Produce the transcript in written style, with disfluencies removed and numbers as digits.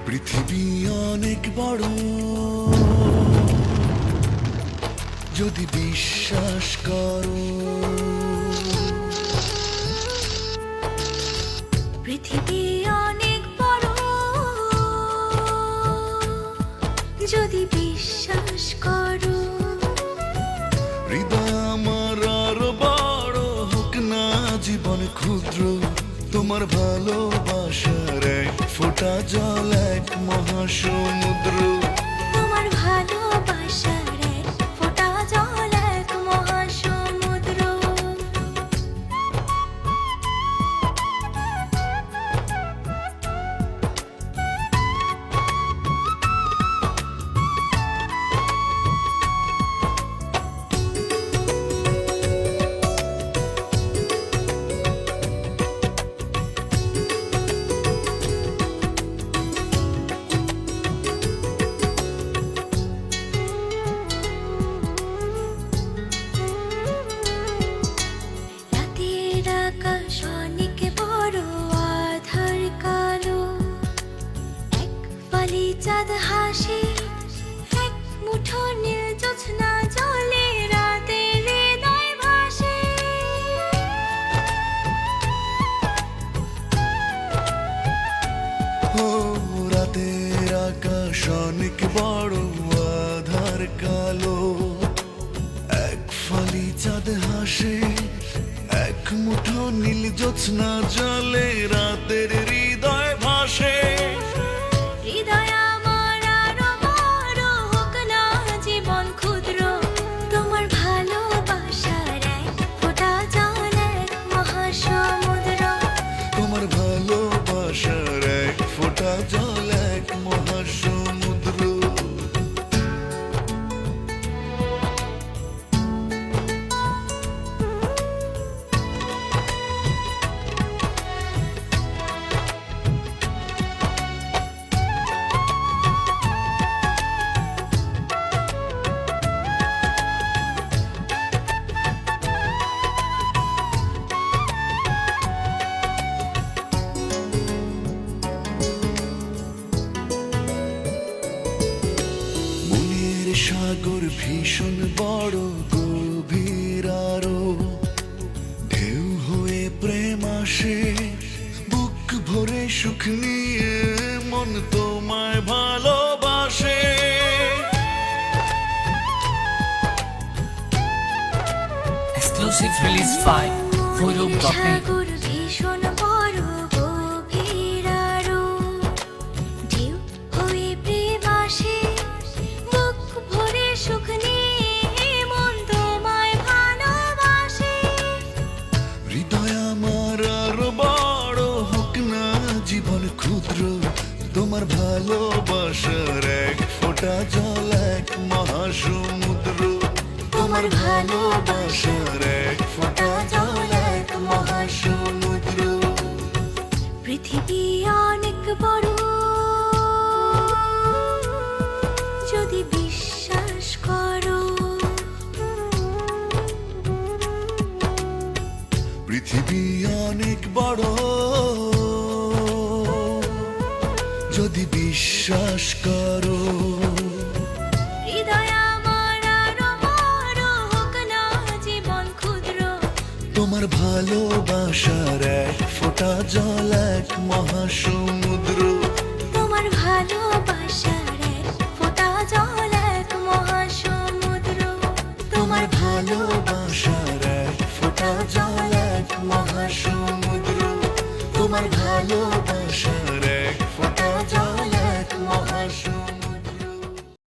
পৃথিবী অনেক বড়, যদি বিশ্বাস করো। পৃথিবী অনেক বড়, যদি বিশ্বাস করো। হৃদয় আমার আরো বড় হোক না জীবন ক্ষুদ্র, তোমার ভালোবাসার এক ফোঁটা জল এক মহাসমুদ্র। তোমার ভালোবাসার এক ফোঁটা জল এক মহাসমুদ্র। রাতের আকাশ অনেক বড়, আঁধার কালো। এক ফালি চাঁদ হাসে, এক মুঠো নীল জ্যোৎস্না জলে, রাতের হৃদয় ভাসে। ও রাতের আকাশ অনেক বড়, আধার কালো। এক ফালি চাঁদ হাসে, এক মুঠো নীল জ্যোৎস্না জলে, রাতের হৃদয় ভাসে। হৃদয় আমার আরো বড় হোক না জীবন ক্ষুদ্র, তোমার ভালোবাসার এক ফোঁটা জল এক মহাসমুদ্র। তোমার ভালোবাসার এক ফোঁটা জল এক মহাসমুদ্র। মনের সাগর ভীষণ বড়, গভীর আরো। ঢেউ হয়ে প্রেম আসে, বুক ভরে সুখ নিয়ে মন তোমায় ভালোবাসে। Exclusive release 5 Voodoo.net সাগর ভীষণ বড়, গভীর আরো। ঢেউ হয়ে প্রেম আসে, বুক ভরে সুখ নিয়ে মন তোমায় ভালোবাসে। হৃদয় আমার আরো বড় হোক না জীবন ক্ষুদ্র, তোমার ভালোবাসার এক ফোঁটা জল এক মহাসমুদ্র। তোমার ভালোবাসার এক ফোঁটা জল এক মহাসমুদ্র। পৃথিবী অনেক বড়, যদি বিশ্বাস করো। পৃথিবী অনেক বড়, যদি বিশ্বাস করো। হৃদয় আমার আরো বড় হোক না জীবন ক্ষুদ্র, তোমার ভালোবাসার এক ফোঁটা জল এক মহাসমুদ্র। তোমার ভালোবাসার এক ফোঁটা জল এক মহাসমুদ্র। তোমার ভালোবাসার এক ফোঁটা জল এক মহাসমুদ্র। তোমার ভালোবাসার এক ফোঁটা জল এক মহাসমুদ্র।